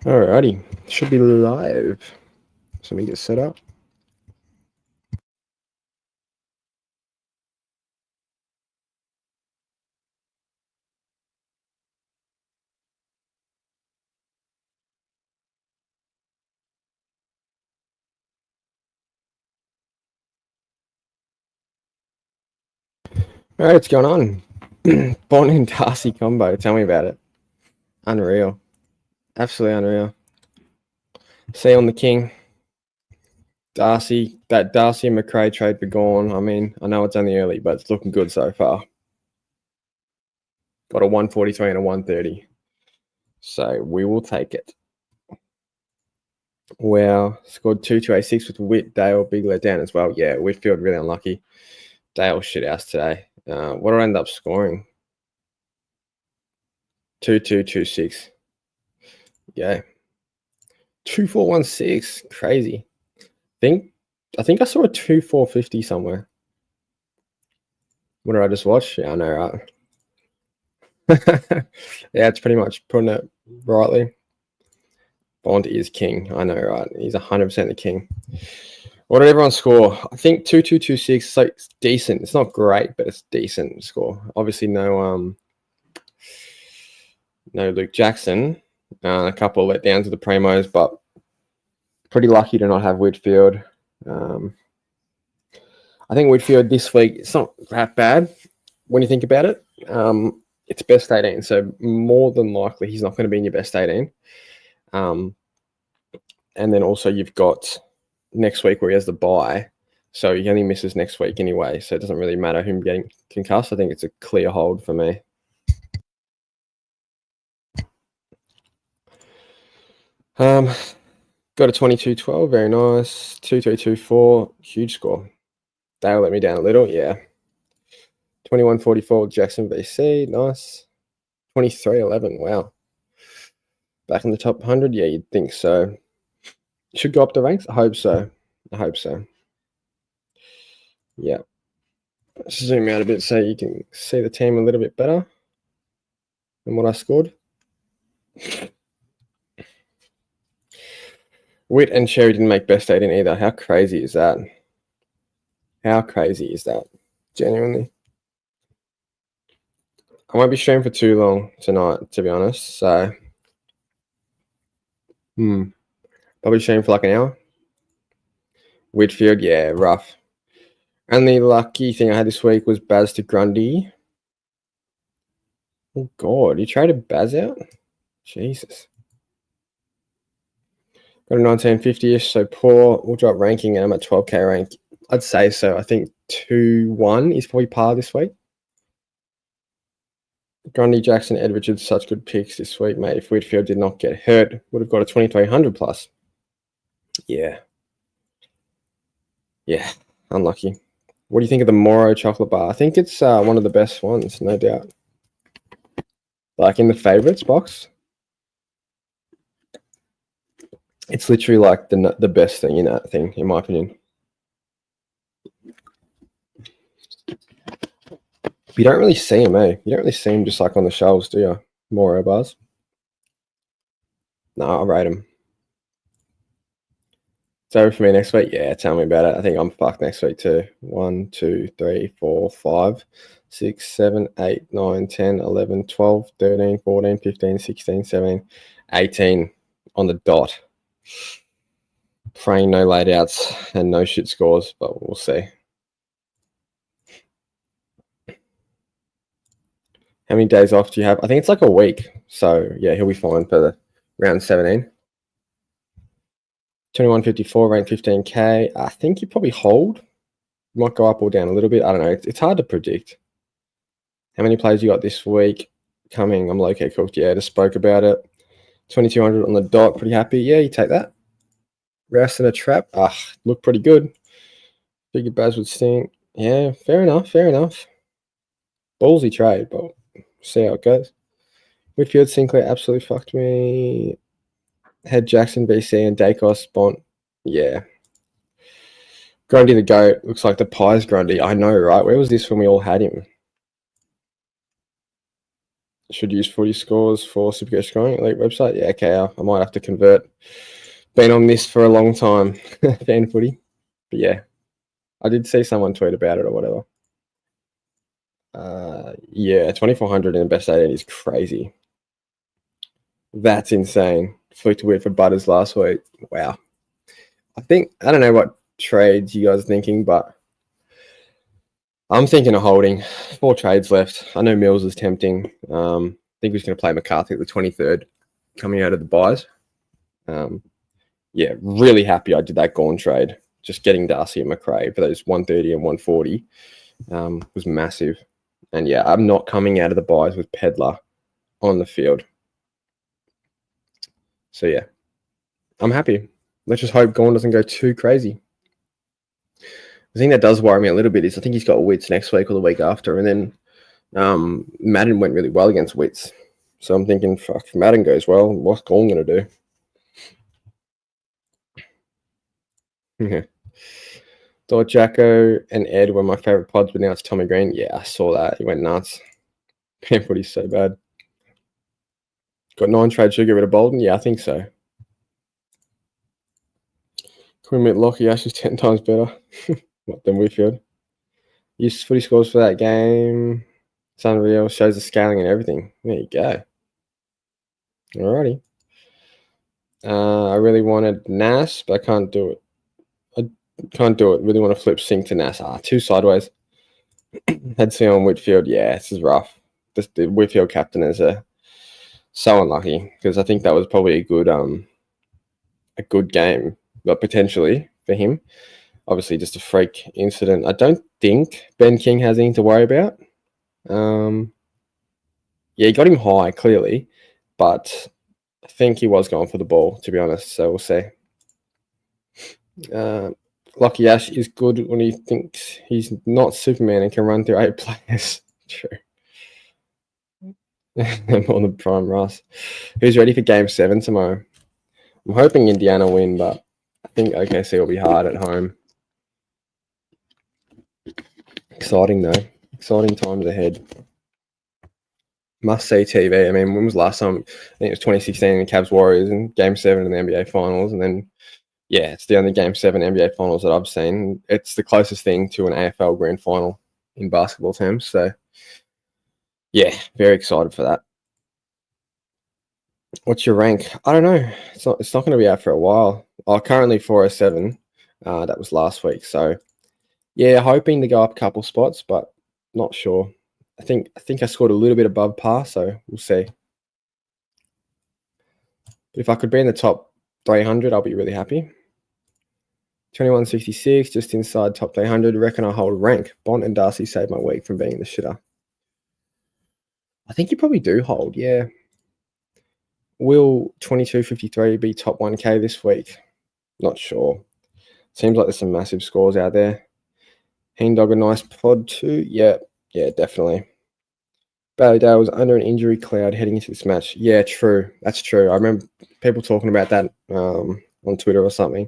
Alrighty, should be live. So let me get set up. Alright, what's going on? BONT and Darcy combo. Tell me about it. Unreal. Absolutely unreal. See on the king. Darcy, that Darcy and McRae trade for gone. I mean, I know it's only early, but it's looking good so far. Got a 143 and a 130. So we will take it. Wow. Scored 2-2-8-6 with Witt, Dale, big letdown as well. Yeah, Whitfield really unlucky. Dale shit house today. What did I end up scoring? 2-2-2-6. Yeah. 2-4-1-6. Crazy. I think I saw a 2-4-50 somewhere. What did I just watch? Yeah, I know, right? Yeah, it's pretty much putting it rightly. BONT is king. I know, right? He's 100% the king. What did everyone score? I think 2-2-2-6. So it's decent. It's not great, but it's decent score. Obviously, no Luke Jackson. A couple of letdowns with the Primos, but pretty lucky to not have Whitfield. I think Whitfield this week, it's not that bad when you think about it. It's best 18, so more than likely he's not going to be in your best 18. And then also you've got next week where he has the bye, so he only misses next week anyway, so it doesn't really matter him getting concussed. I think it's a clear hold for me. Got a 22-12, very nice. 2-3-2-4, huge score. They'll let me down a little, yeah. 21-44 Jackson VC, nice. 23-11, wow. Back in the top 100, yeah, you'd think so. Should go up the ranks? I hope so. Yeah. Let's zoom out a bit so you can see the team a little bit better than what I scored. Witt and Cherry didn't make best 18 either. How crazy is that? Genuinely. I won't be streaming for too long tonight, to be honest. So, probably streaming for like an hour. Whitfield, yeah, rough. Only lucky thing I had this week was Baz to Grundy. Oh, God. You traded Baz out? Jesus. Got a 1950-ish, so poor. We'll drop ranking, and I'm at 12K rank. I'd say so. I think 2-1 is probably par this week. Grundy, Jackson, Ed Richards, such good picks this week, mate. If Whitfield did not get hurt, would have got a 2300 plus. Yeah. Yeah, unlucky. What do you think of the Moro chocolate bar? I think it's one of the best ones, no doubt. Like in the favorites box, it's literally like the best thing in that thing, in my opinion. You don't really see them, eh? You don't really see them just like on the shelves, do you? Moro bars. No, I'll rate them. It's over for me next week. Yeah, tell me about it. I think I'm fucked next week too. 1, 2, 3, 4, 5, 6, 7, 8, 9, 10, 11, 12, 13, 14, 15, 16, 17, 18 on the dot. Praying no laid outs and no shit scores, but we'll see. How many days off do you have? I think it's like a week. So, yeah, he'll be fine for the round 17. 2154, rank 15K. I think you probably hold. You might go up or down a little bit. I don't know. It's hard to predict. How many plays you got this week coming? I'm low-key cooked. Yeah, just spoke about it. 2200 on the dot. Pretty happy. Yeah, you take that. Rouse in a trap. Look pretty good. Figure Baz would stink. Yeah, fair enough. Ballsy trade, but see how it goes. Whitfield, Sinclair absolutely fucked me. Had Jackson, BC, and Dacos, BONT. Yeah. Grundy the GOAT. Looks like the Pies Grundy. I know, right? Where was this when we all had him? Should use footy scores for Supercoach scoring elite website. Yeah, okay. I might have to convert. Been on this for a long time, fan footy. But yeah, I did see someone tweet about it or whatever. Yeah, 2,400 in the best 18 is crazy. That's insane. Flicked weird for Butters last week. Wow. I don't know what trades you guys are thinking, but I'm thinking of holding. 4 trades left. I know Mills is tempting. I think we're just going to play McCarthy at the 23rd coming out of the buys. Yeah, really happy I did that Gorn trade. Just getting Darcy and McRae for those 130 and 140 was massive. And yeah, I'm not coming out of the buys with Pedler on the field. So yeah, I'm happy. Let's just hope Gorn doesn't go too crazy. The thing that does worry me a little bit is I think he's got Wits next week or the week after. And then Madden went really well against Wits. So I'm thinking, fuck, if Madden goes well, what's Gorn going to do? Yeah. Thought Jacko and Ed were my favourite pods, but now it's Tommy Green. Yeah, I saw that. He went nuts. Footy's so bad. Got 9 trades to get rid of Bolden? Yeah, I think so. Can we meet Lockie Ash is 10 times better than Whitfield? Use footy scores for that game. It's unreal. Shows the scaling and everything. There you go. Alrighty. I really wanted Nas, but I can't do it. Can't do it. Really want to flip Sink to Nas. 2 sideways. Had to see on Whitfield. Yeah, this is rough. The Whitfield captain is so unlucky because I think that was probably a good game, but potentially for him. Obviously, just a freak incident. I don't think Ben King has anything to worry about. Yeah, he got him high, clearly, but I think he was going for the ball, to be honest, so we'll see. Lockie Ash is good when he thinks he's not Superman and can run through 8 players. True. More than Prime Russ. Who's ready for Game 7 tomorrow? I'm hoping Indiana win, but I think OKC will be hard at home. Exciting, though. Exciting times ahead. Must-see TV. I mean, when was the last time? I think it was 2016 in the Cavs Warriors and Game 7 in the NBA Finals. And then, yeah, it's the only Game 7 NBA Finals that I've seen. It's the closest thing to an AFL Grand Final in basketball terms. So, yeah, very excited for that. What's your rank? I don't know. It's not going to be out for a while. Currently 407. That was last week. So, yeah, hoping to go up a couple spots, but not sure. I think I scored a little bit above par, so we'll see. But if I could be in the top 300, I'll be really happy. 2166, just inside top 300. Reckon I hold rank. Bont and Darcy saved my week from being in the shitter. I think you probably do hold, yeah. Will 2253 be top 1K this week? Not sure. Seems like there's some massive scores out there. Heen Dog a nice pod too. Yeah, definitely. Ballydale was under an injury cloud heading into this match. Yeah, true. That's true. I remember people talking about that on Twitter or something.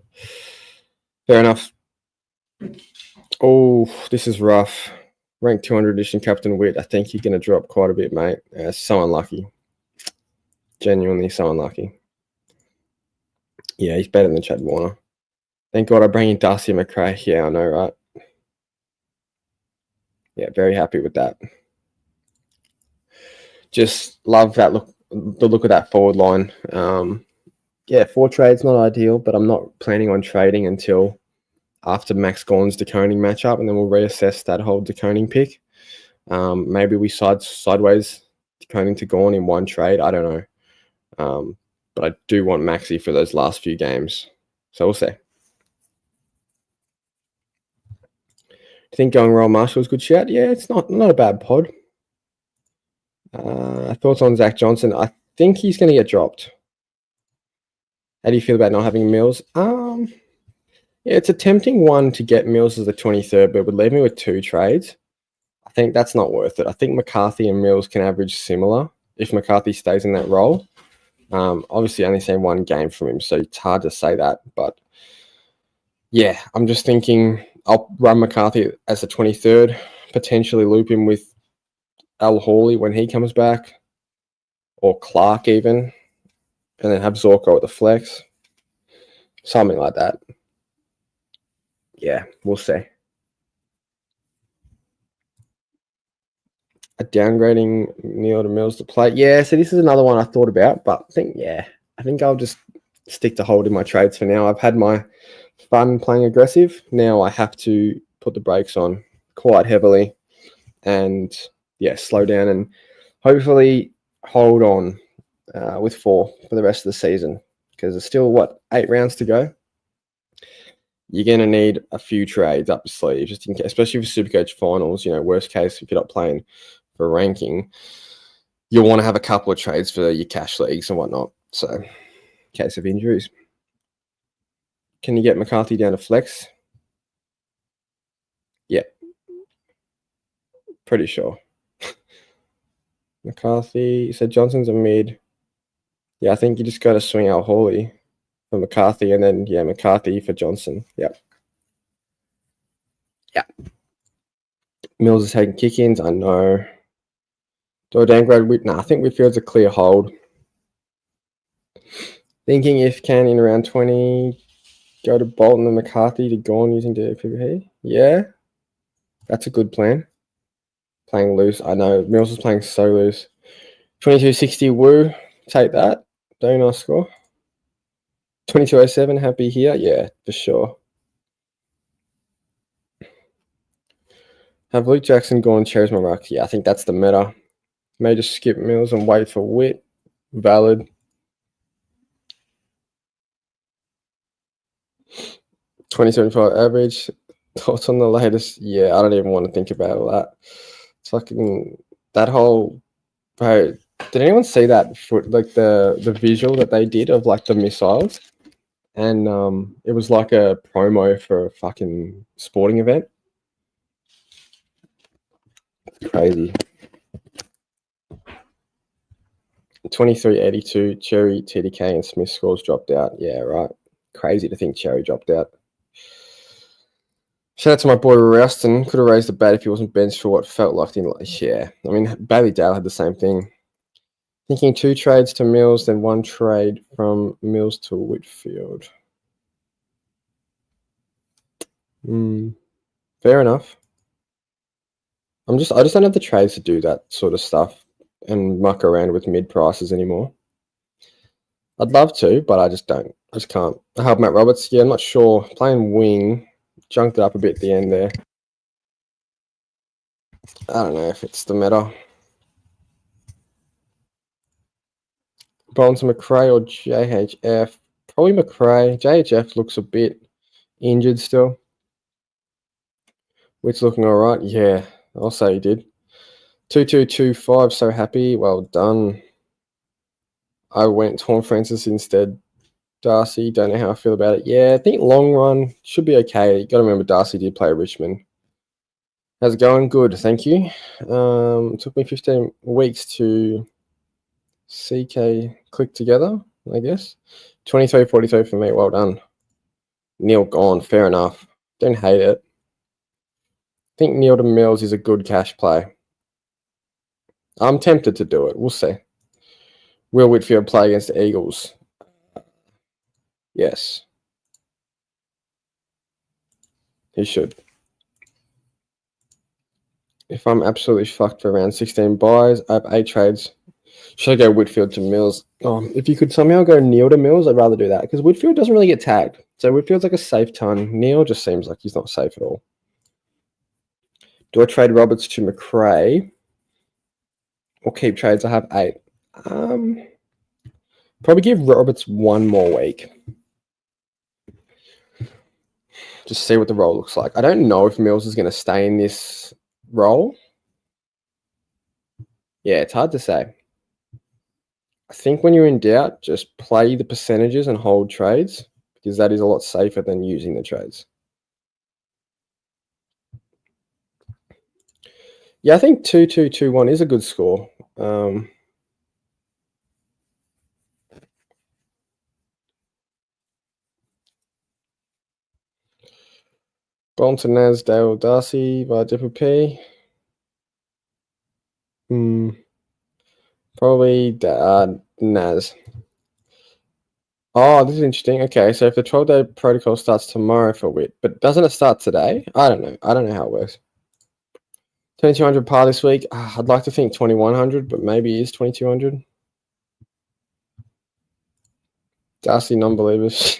Fair enough. Oh, this is rough. Rank 200 edition Captain Witt. I think you're going to drop quite a bit, mate. So unlucky. Genuinely so unlucky. Yeah, he's better than Chad Warner. Thank God I bring in Darcy McRae. Yeah, I know, right? Yeah, very happy with that. Just love that look, the look of that forward line. Yeah, 4 trades not ideal, but I'm not planning on trading until after Max Gorn's DeConing matchup, and then we'll reassess that whole DeConing pick. Maybe we sideways DeConing to Gorn in one trade. I don't know. But I do want Maxi for those last few games. So we'll see. I think going Royal Marshall is good shout. Yeah, it's not a bad pod. Thoughts on Zach Johnson? I think he's going to get dropped. How do you feel about not having Mills? Yeah, it's a tempting one to get Mills as the 23rd, but it would leave me with 2 trades. I think that's not worth it. I think McCarthy and Mills can average similar if McCarthy stays in that role. Obviously, only seen 1 game from him, so it's hard to say that. But yeah, I'm just thinking I'll run McCarthy as the 23rd, potentially loop him with Al Hawley when he comes back. or Clark even, and then have Zorko at the flex. Something like that. Yeah, we'll see. A downgrading Neil to Mills to play. Yeah, so this is another one I thought about, but I think I'll just stick to holding my trades for now. I've had my fun playing aggressive. Now I have to put the brakes on quite heavily and slow down and hopefully hold on with 4 for the rest of the season, because there's still 8 rounds to go. You're going to need a few trades up your sleeve, just in case, especially for Supercoach finals. Worst case, if you're not playing for ranking, you'll want to have a couple of trades for your cash leagues and whatnot. So, in case of injuries. Can you get McCarthy down to flex? Yeah. Pretty sure. McCarthy, you said Johnson's a mid. Yeah, I think you just got to swing out Hawley for McCarthy, and then, McCarthy for Johnson. Yep. Yeah. Mills is taking kick-ins, I know. Do I downgrade? I think Whitfield's a clear hold. Thinking if can in around 20, go to Bolton and McCarthy to Gorn using DPP. Yeah, that's a good plan. Playing loose. I know Mills is playing so loose. 2260 Woo. Take that. Very nice score. 2207 happy here. Yeah, for sure. Have Luke Jackson gone Cherries my ruck? Yeah, I think that's the meta. May just skip Mills and wait for Witt. Valid. 2075 average. Thoughts on the latest? Yeah, I don't even want to think about all that. It's fucking that whole. Bro, did anyone see that the visual that they did of the missiles? And it was like a promo for a fucking sporting event. Crazy. 2382, Cherry, TDK, and Smith scores dropped out. Yeah, right. Crazy to think Cherry dropped out. Shout out to my boy Rouston. Could have raised the bat if he wasn't benched for what felt like in yeah. I mean, Bailey Dale had the same thing. Thinking 2 trades to Mills, then 1 trade from Mills to Whitfield. Fair enough. I just don't have the trades to do that sort of stuff and muck around with mid prices anymore. I'd love to, but I just don't. I just can't. I have Matt Roberts. Yeah, I'm not sure. Playing wing, junked it up a bit at the end there. I don't know if it's the meta. Bonds McRae or JHF? Probably McRae. JHF looks a bit injured still. Which looking all right. Yeah, I'll say he did. 2225. So happy. Well done. I went Tom Francis instead. Darcy, don't know how I feel about it. Yeah, I think long run should be okay. You got to remember Darcy did play Richmond. How's it going? Good, thank you. It took me 15 weeks to CK click together, I guess. 23.43 for me. Well done. Neil gone. Fair enough. Don't hate it. I think Neil to Mills is a good cash play. I'm tempted to do it. We'll see. Will Whitfield play against the Eagles? Yes. He should. If I'm absolutely fucked for around 16 buys, I have 8 trades. Should I go Whitfield to Mills? If you could somehow go Neil to Mills, I'd rather do that because Whitfield doesn't really get tagged. So Whitfield's like a safe ton. Neil just seems like he's not safe at all. Do I trade Roberts to McRae or keep trades? I have 8. Probably give Roberts 1 more week. Just see what the role looks like. I don't know if Mills is going to stay in this role. Yeah, it's hard to say. I think when you're in doubt, just play the percentages and hold trades because that is a lot safer than using the trades. Yeah, I think 2-2-2-1 is a good score. Bolton, Nasdale, Darcy via DPP. Probably Naz. Oh, this is interesting. Okay, so if the 12-day protocol starts tomorrow for WIT, but doesn't it start today? I don't know. I don't know how it works. 2200 par this week. I'd like to think 2100, but maybe it is 2200. Darcy non-believers.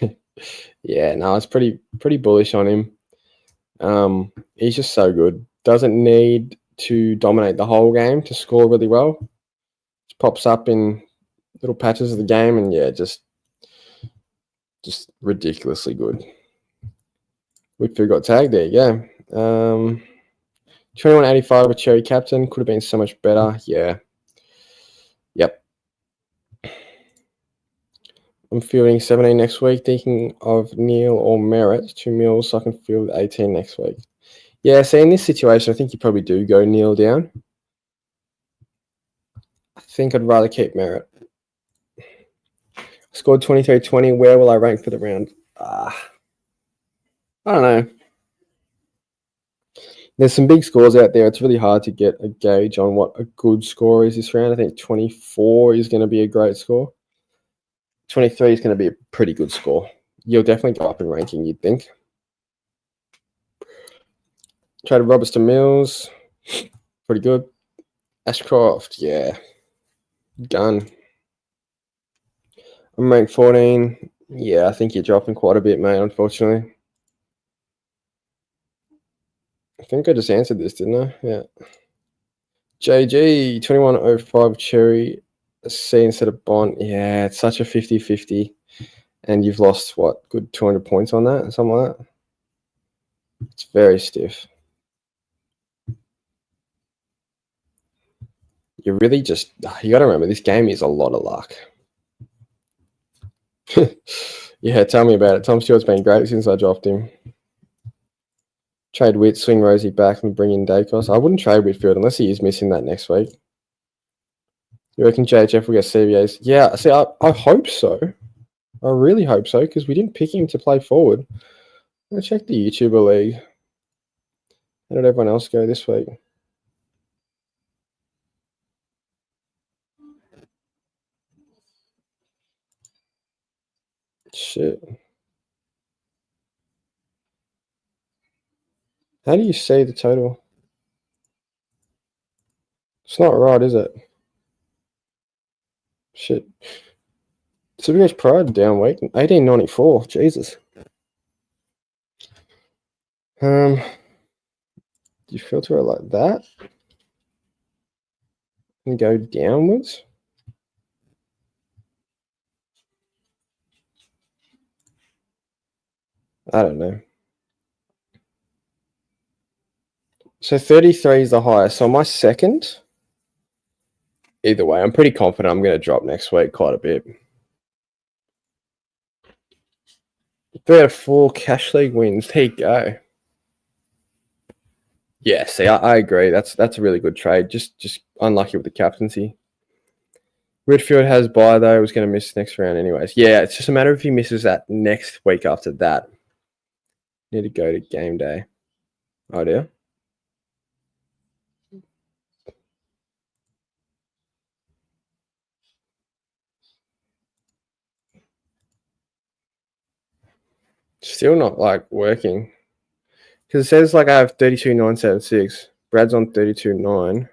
Yeah, no, it's pretty bullish on him. He's just so good. Doesn't need to dominate the whole game to score really well. Just pops up in little patches of the game, and yeah, just ridiculously good. Whitfield got tagged. There you go. 2185 with Cherry Captain. Could have been so much better. Yeah. Yep. I'm fielding 17 next week. Thinking of Neil or Merritt. 2 mils, so I can field 18 next week. Yeah, so in this situation, I think you probably do go Neil down. I think I'd rather keep Merritt. Scored 23-20. Where will I rank for the round? I don't know. There's some big scores out there. It's really hard to get a gauge on what a good score is this round. I think 24 is going to be a great score. 23 is going to be a pretty good score. You'll definitely go up in ranking, you'd think. Traded Roberts to Mills. Pretty good. Ashcroft, yeah. Gun. I'm ranked 14. Yeah, I think you're dropping quite a bit, mate, unfortunately. I think I just answered this, didn't I? Yeah. JG, 2105 Cherry C instead of BONT. Yeah, it's such a 50-50. And you've lost, what, good 200 points on that? Something like that? It's very stiff. You really just, you got to remember, this game is a lot of luck. Yeah, tell me about it. Tom Stewart's been great since I dropped him. Trade Witt, swing Rosie back and bring in Dacos. I wouldn't trade Whitfield unless he is missing that next week. You reckon JHF will get CBAs? Yeah, see, I hope so. I really hope so, because we didn't pick him to play forward. I'm going to check the YouTuber league. How did everyone else go this week? Shit. How do you see the total? It's not right, is it? Shit. Supercoach Pride down week. 1894. Jesus. Do you filter it like that? And go downwards? I don't know. So 33 is the highest. So am I second? Either way, I'm pretty confident I'm going to drop next week quite a bit. 3 out of 4 cash league wins. There you go. Yeah, see, I agree. That's a really good trade. Just unlucky with the captaincy. Whitfield has bye though. Was going to miss next round anyways. Yeah, it's just a matter of if he misses that next week after that. Need to go to game day. Oh dear. Still not like working. Because it says like I have 32,976. Brad's on 32,9.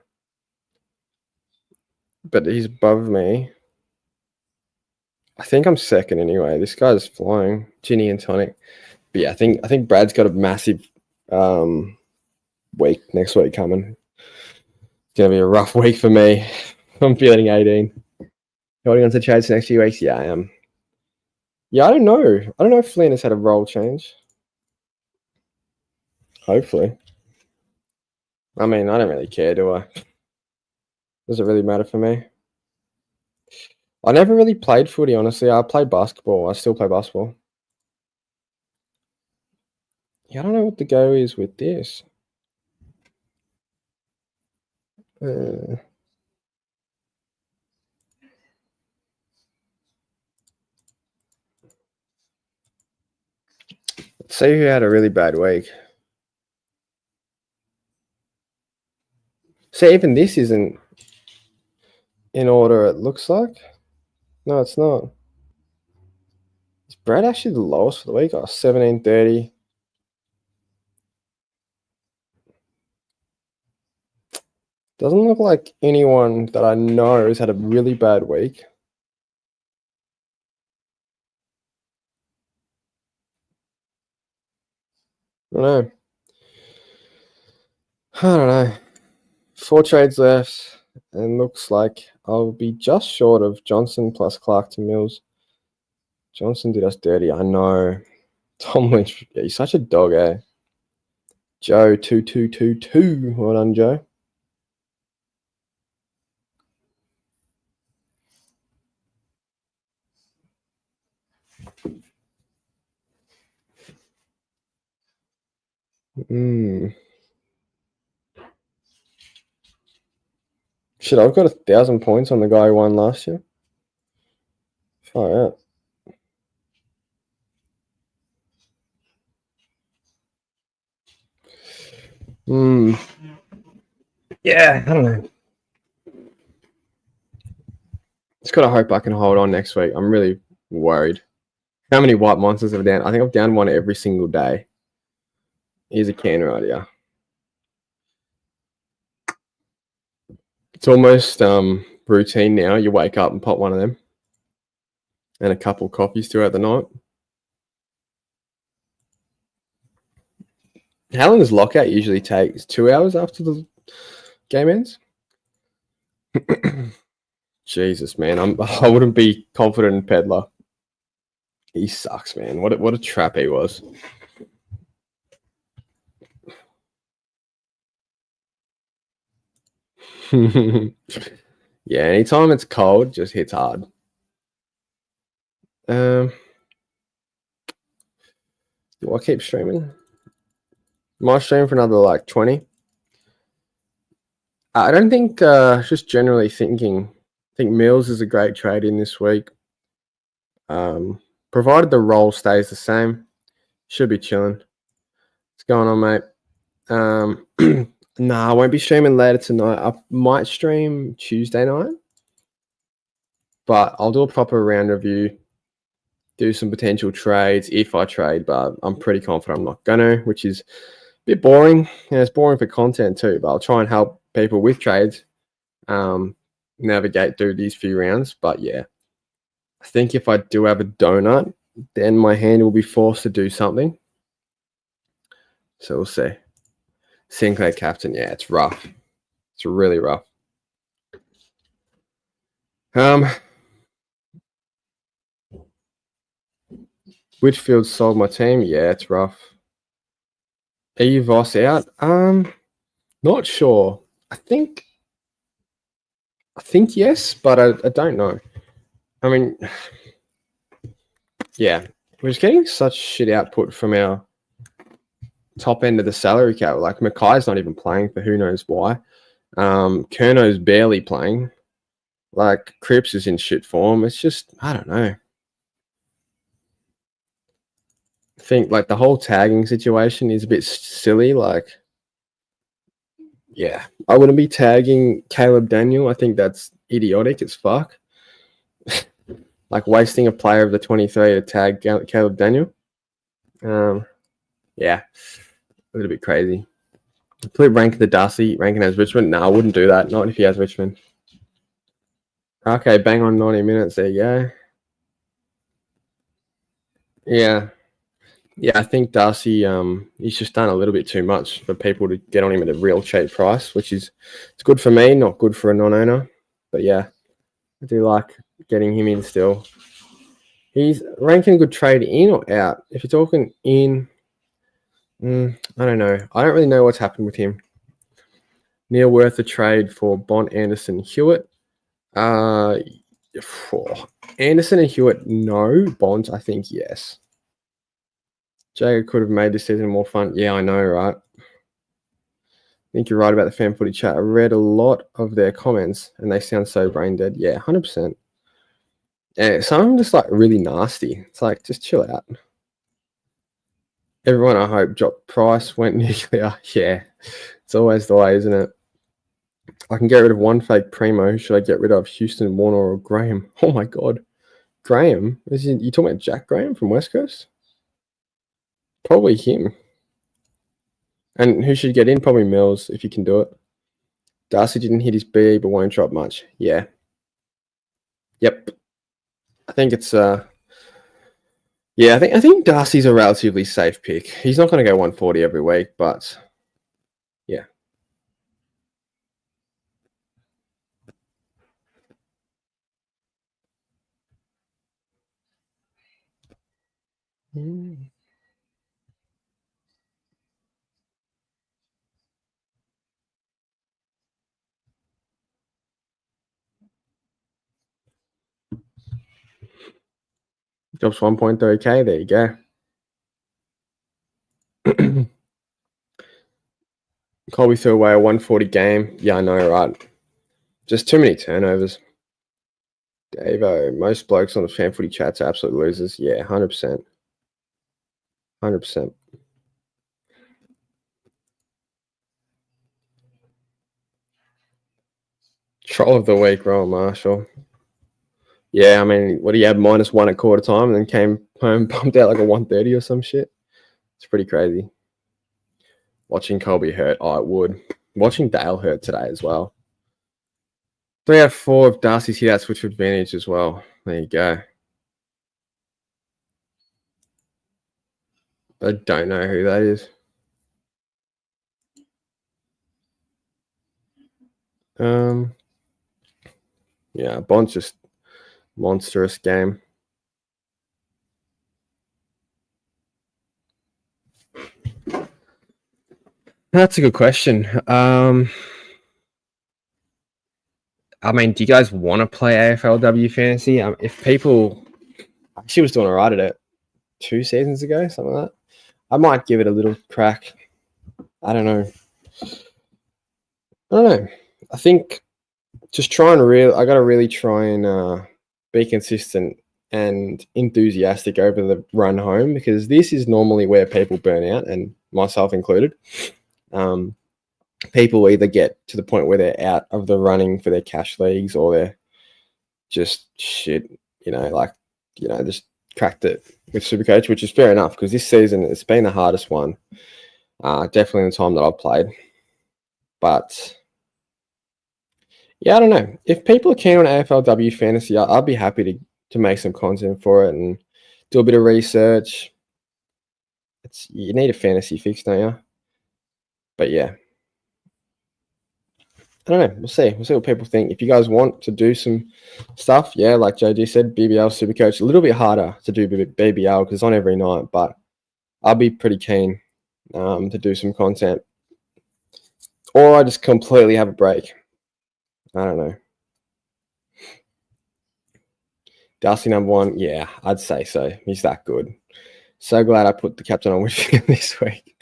But he's above me. I think I'm second anyway. This guy's flying. Ginny and Tonic. But yeah, I think Brad's got a massive week next week coming. It's gonna be a rough week for me. I'm feeling 18. Holding on to trades next few weeks. Yeah, I am. Yeah, I don't know. I don't know if Flynn has had a role change. Hopefully. I mean, I don't really care, do I? Does it really matter for me? I never really played footy, honestly. I played basketball. I still play basketball. Yeah, I don't know what the go is with this. Let's see who had a really bad week. See, even this isn't... in order, it looks like. No, it's not. Is Brad actually the lowest for the week? Oh, 1730. Doesn't look like anyone that I know has had a really bad week. I don't know. 4 trades left, and looks like I'll be just short of Johnson plus Clark to Mills. Johnson did us dirty, I know. Tom Lynch, yeah, he's such a dog, eh? Joe 2222. Well done, Joe. Shit, I've got 1,000 points on the guy who won last year. Far out. Yeah, I don't know. Just gotta hope I can hold on next week. I'm really worried. How many white monsters have I down? I think I've down one every single day. Here's a can right here. It's almost routine now. You wake up and pop one of them. And a couple coffees throughout the night. How long does lockout usually take? It's 2 hours after the game ends? Jesus, man. I wouldn't be confident in Pedler. He sucks, man. What a trap he was. Yeah, anytime it's cold, just hits hard. Do I keep streaming? Might stream for another like 20. I don't think, just generally thinking, I think Mills is a great trade in this week. Provided the role stays the same, should be chilling. What's going on, mate? Nah, I won't be streaming later tonight. I might stream Tuesday night, but I'll do a proper round review, do some potential trades if I trade, but I'm pretty confident I'm not gonna, which is a bit boring. Yeah, it's boring for content too, but I'll try and help people with trades navigate through these few rounds. But yeah, I think if I do have a donut, then my hand will be forced to do something. So we'll see. Sinclair captain, yeah, it's rough. It's really rough. Whitfield sold my team. Yeah, it's rough. Are you Voss out? Not sure. I think yes, but I don't know. I mean, yeah, we're just getting such shit output from our top end of the salary cap. Like Mackay's not even playing for who knows why. Kerno's barely playing. Like Cripps is in shit form. It's just, I don't know. I think like the whole tagging situation is a bit silly. Like, yeah, I wouldn't be tagging Caleb Daniel. I think that's idiotic as fuck. Like wasting a player of the 23 to tag Caleb Daniel. Yeah, a little bit crazy. Put rank the Darcy, ranking as Richmond. No, I wouldn't do that. Not if he has Richmond. Okay, bang on 90 minutes. There you go. Yeah. Yeah, I think Darcy, he's just done a little bit too much for people to get on him at a real cheap price, which is it's good for me, not good for a non-owner. But yeah, I do like getting him in still. He's ranking good trade in or out. If you're talking in, I don't know. I don't really know what's happened with him. Neil worth a trade for BONT, Anderson, Hewitt. For Anderson and Hewitt, no. BONT, I think yes. Jagger could have made this season more fun. Yeah, I know, right? I think you're right about the fan footy chat. I read a lot of their comments and they sound so brain dead. Yeah, 100%. Yeah, some of them just like really nasty. It's like, just chill out. Everyone, I hope, dropped price, went nuclear. Yeah, it's always the way, isn't it? I can get rid of one fake primo. Should I get rid of Houston, Warner, or Graham? Oh my god. Graham? You talking about Jack Graham from West Coast? Probably him. And who should get in? Probably Mills, if you can do it. Darcy didn't hit his B, but won't drop much. Yeah. Yep. I think it's yeah, I think Darcy's a relatively safe pick. He's not going to go 140 every week, but yeah. Drops 1.3K. There you go. Colby threw away a 140 game. Yeah, I know, right? Just too many turnovers. Davo, most blokes on the fan footy chats are absolute losers. Yeah, 100%. 100%. Troll of the week, Rowan Marshall. Yeah, I mean, what do you have? -1 at quarter time and then came home pumped out like a 130 or some shit. It's pretty crazy. Watching Colby hurt, oh, it would. Watching Dale hurt today as well. 3 out of 4 of Darcy's hit out switch to advantage as well. There you go. I don't know who that is. Yeah, BONT's just monstrous game. That's a good question. I mean, do you guys want to play AFLW fantasy? If people, she was doing alright at it 2 seasons ago, something like that. I might give it a little crack. I don't know. I think just trying to I got to really try and be consistent and enthusiastic over the run home, because this is normally where people burn out, and myself included. People either get to the point where they're out of the running for their cash leagues, or they're just shit, just cracked it with Supercoach, which is fair enough, because this season it's been the hardest one, definitely in the time that I've played. But yeah, I don't know. If people are keen on AFLW fantasy, I'd be happy to make some content for it and do a bit of research. You need a fantasy fix, don't you? But yeah, I don't know. We'll see. We'll see what people think. If you guys want to do some stuff, yeah, like JG said, BBL Supercoach, a little bit harder to do BBL because it's on every night, but I'll be pretty keen to do some content. Or I just completely have a break. I don't know. Darcy #1, yeah, I'd say so. He's that good. So glad I put the captain on Whitfield this week.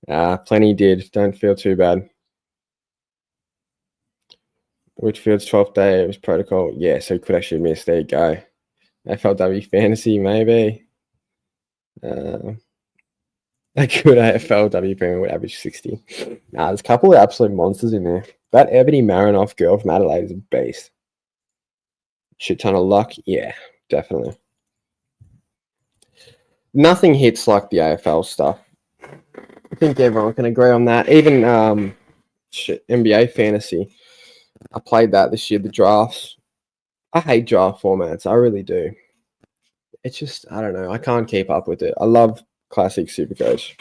Plenty did. Don't feel too bad. Whitfield's 12th day of his protocol. Yeah, so he could actually miss. There you go. AFLW fantasy, maybe. A good AFLW premium would average 60. There's a couple of absolute monsters in there. That Ebony Marinoff girl from Adelaide is a beast. Shit ton of luck. Yeah, definitely. Nothing hits like the AFL stuff. I think everyone can agree on that. Even NBA fantasy. I played that this year, the drafts. I hate draft formats. I really do. It's just, I don't know. I can't keep up with it. I love classic Supercoach.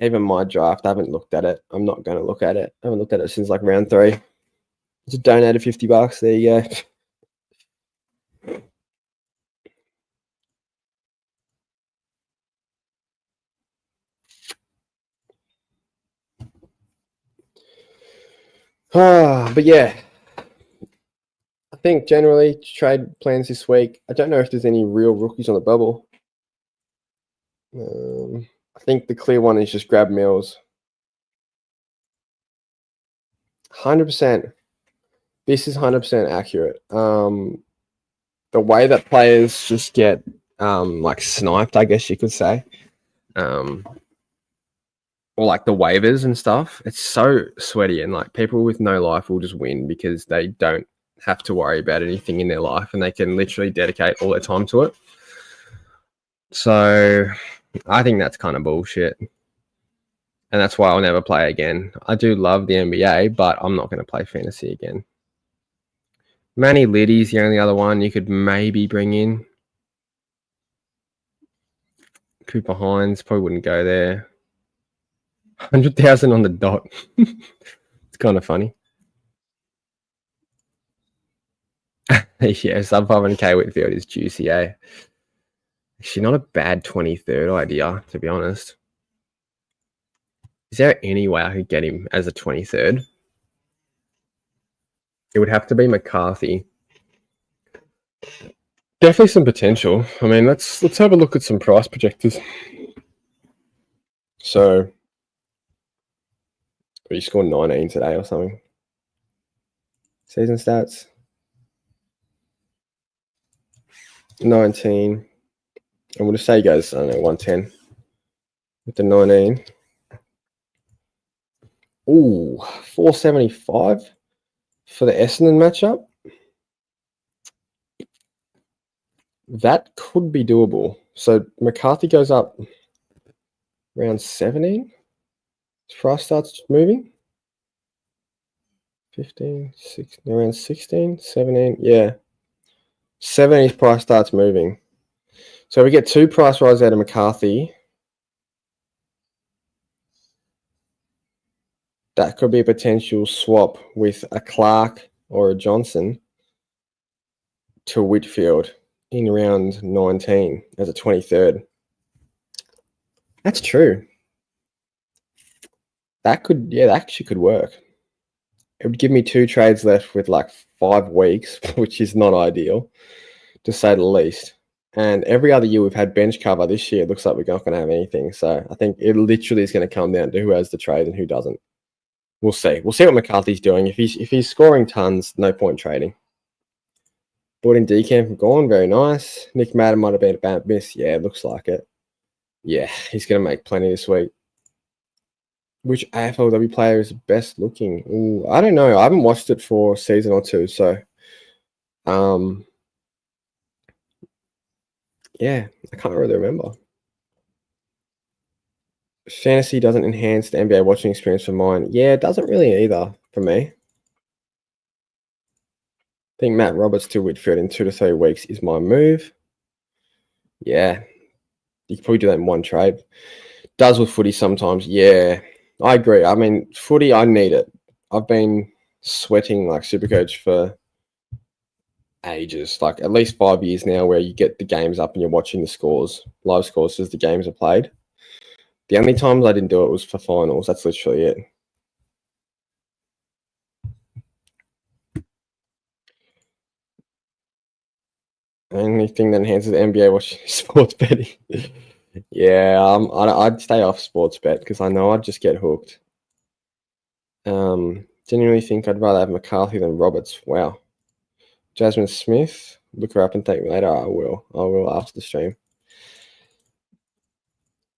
Even my draft, I haven't looked at it. I'm not going to look at it. I haven't looked at it since like round 3. Just donated $50. There you go. But yeah, I think generally trade plans this week. I don't know if there's any real rookies on the bubble. I think the clear one is just grab Mills. 100%. This is 100% accurate. The way that players just get like sniped, I guess you could say. or like the waivers and stuff, it's so sweaty, and like people with no life will just win because they don't have to worry about anything in their life and they can literally dedicate all their time to it. So I think that's kind of bullshit. And that's why I'll never play again. I do love the NBA, but I'm not going to play fantasy again. Manny Liddy's the only other one you could maybe bring in. Cooper Hines probably wouldn't go there. 100,000 on the dot. It's kind of funny. Yeah, sub 500k Whitfield is juicy, eh? Actually, not a bad 23rd idea, to be honest. Is there any way I could get him as a 23rd? It would have to be McCarthy. Definitely some potential. I mean, let's have a look at some price projectors. So, he scored 19 today or something. Season stats. 19. I'm going to say he goes, I don't know, 110 with the 19. Ooh, 475 for the Essendon matchup. That could be doable. So McCarthy goes up around 17. Price starts moving. 15, 16, around 16, 17. Yeah. 17's price starts moving. So we get 2 price rises out of McCarthy. That could be a potential swap with a Clark or a Johnson to Whitfield in round 19 as a 23rd. That's true. That actually could work. It would give me 2 trades left with like 5 weeks, which is not ideal, to say the least. And every other year we've had bench cover. This year it looks like we're not going to have anything. So I think it literally is going to come down to who has the trade and who doesn't. We'll see. We'll see what McCarthy's doing. If he's scoring tons, no point trading. Bought in Decamp from Gone, very nice. Nick Madden might have been a bad miss. Yeah, it looks like it. Yeah, he's going to make plenty this week. Which AFLW player is best looking? Ooh, I don't know. I haven't watched it for a season or two, so yeah, I can't really remember. Fantasy doesn't enhance the NBA watching experience for mine. Yeah, it doesn't really either for me. I think Matt Roberts to Whitfield in 2 to 3 weeks is my move. Yeah, you could probably do that in one trade. Does with footy sometimes. Yeah, I agree. I mean, footy, I need it. I've been sweating like Supercoach for ages, like at least 5 years now, where you get the games up and you're watching the scores, live scores as the games are played. The only times I didn't do it was for finals. That's literally it. Anything that enhances the NBA watching sports betting. Yeah, I'd stay off sports bet because I know I'd just get hooked. Genuinely think I'd rather have McCarthy than Roberts. Wow. Jasmine Smith, look her up and thank me later. I will after the stream.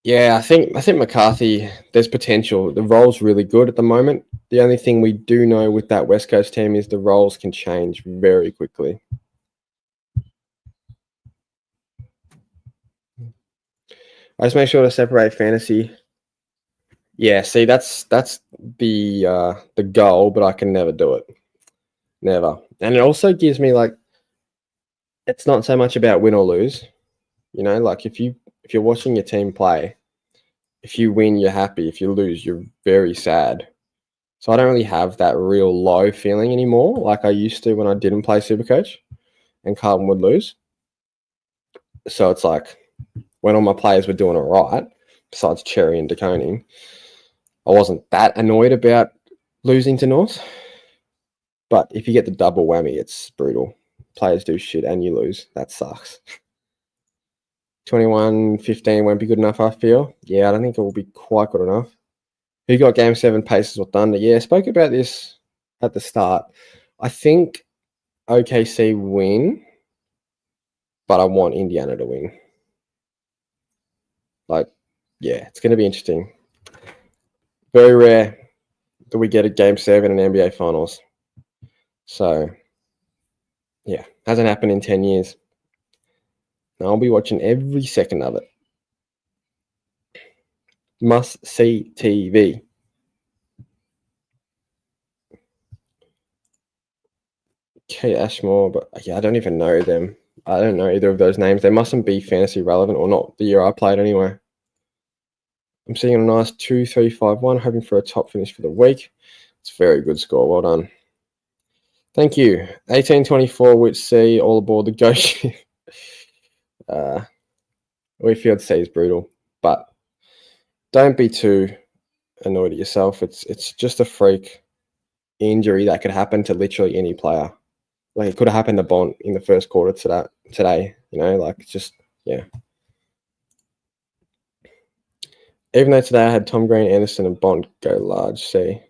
Yeah, I think McCarthy, there's potential. The role's really good at the moment. The only thing we do know with that West Coast team is the roles can change very quickly. I just make sure to separate fantasy. Yeah, see, that's the goal, but I can never do it. Never. And it also gives me like, it's not so much about win or lose. You know, like if you're watching your team play, if you win, you're happy. If you lose, you're very sad. So I don't really have that real low feeling anymore like I used to when I didn't play Supercoach and Carlton would lose. So it's like when all my players were doing it right, besides Cherry and DeConing, I wasn't that annoyed about losing to North. But if you get the double whammy, it's brutal. Players do shit and you lose. That sucks. 21-15 won't be good enough, I feel. Yeah, I don't think it will be quite good enough. Who got Game 7 Pacers or Thunder? Yeah, I spoke about this at the start. I think OKC win, but I want Indiana to win. Like, yeah, it's going to be interesting. Very rare that we get a Game 7 in NBA Finals. So, yeah, hasn't happened in 10 years. I'll be watching every second of it. Must see TV. Kate Ashmore, but yeah, I don't even know them. I don't know either of those names. They mustn't be fantasy relevant or not the year I played anyway. I'm seeing a nice 2-3-5-1, hoping for a top finish for the week. It's a very good score. Well done. Thank you. 1824, which C, all aboard the go ship. Whitfield C is brutal, but don't be too annoyed at yourself. It's just a freak injury that could happen to literally any player. Like it could have happened to BONT in the first quarter today. Like it's just, yeah. Even though today I had Tom Green, Anderson, and BONT go large C.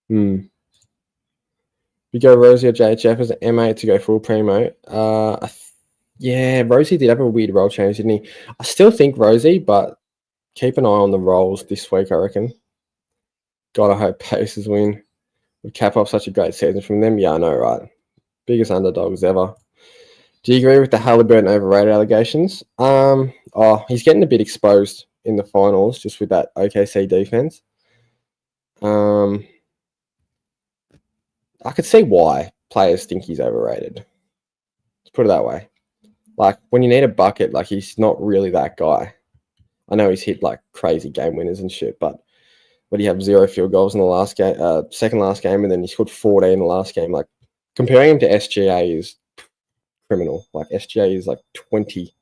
You go Rosie or JHF as an M8 to go full primo. Yeah, Rosie did have a weird role change, didn't he? I still think Rosie, but keep an eye on the rolls this week, I reckon. God, I hope Pacers win. Would cap off such a great season from them. Yeah, I know, right? Biggest underdogs ever. Do you agree with the Halliburton overrated allegations? He's getting a bit exposed in the finals just with that OKC defense. I could see why players think he's overrated. Let's put it that way. Like, when you need a bucket, like, he's not really that guy. I know he's hit, like, crazy game winners and shit, but he had 0 field goals in the last game, second last game, and then he scored 14 in the last game. Like, comparing him to SGA is criminal. Like, SGA is, like, 20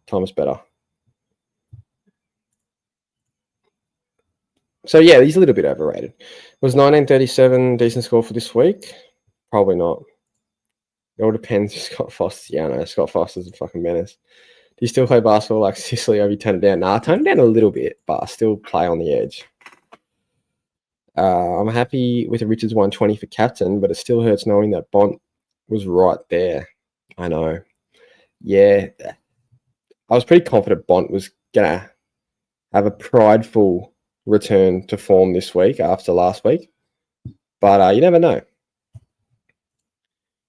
times better. So, yeah, he's a little bit overrated. Was 1937 decent score for this week? Probably not. It all depends if Scott Foster's. Yeah, no, Scott Foster's a fucking menace. Do you still play basketball like Sicily, or have you toned it down? Nah, I toned it down a little bit, but I still play on the edge. I'm happy with a Richards 120 for captain, but it still hurts knowing that BONT was right there. I know. Yeah. I was pretty confident BONT was going to have a prideful return to form this week after last week. But you never know.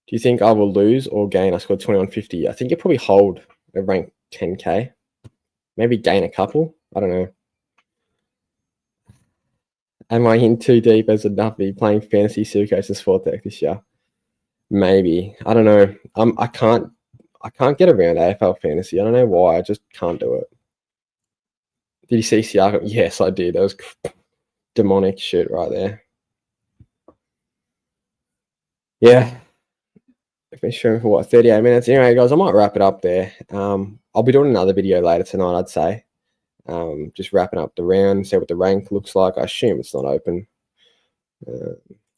Do you think I will lose or gain? I scored 2150. I think you'll probably hold a rank 10K. Maybe gain a couple. I don't know. Am I in too deep as a nuffy playing fantasy Supercoach and Sport Tech this year? Maybe. I don't know. I can't get around AFL fantasy. I don't know why. I just can't do it. Did you see Siakam? Yes, I did. That was demonic shit right there. Yeah. I've been streaming for 38 minutes. Anyway, guys, I might wrap it up there. I'll be doing another video later tonight, I'd say. Just wrapping up the round, see what the rank looks like. I assume it's not open.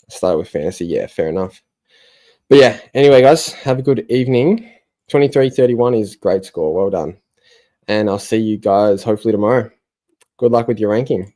Started with fantasy. Yeah, fair enough. But yeah, anyway, guys, have a good evening. 23-31 is great score. Well done. And I'll see you guys hopefully tomorrow. Good luck with your ranking.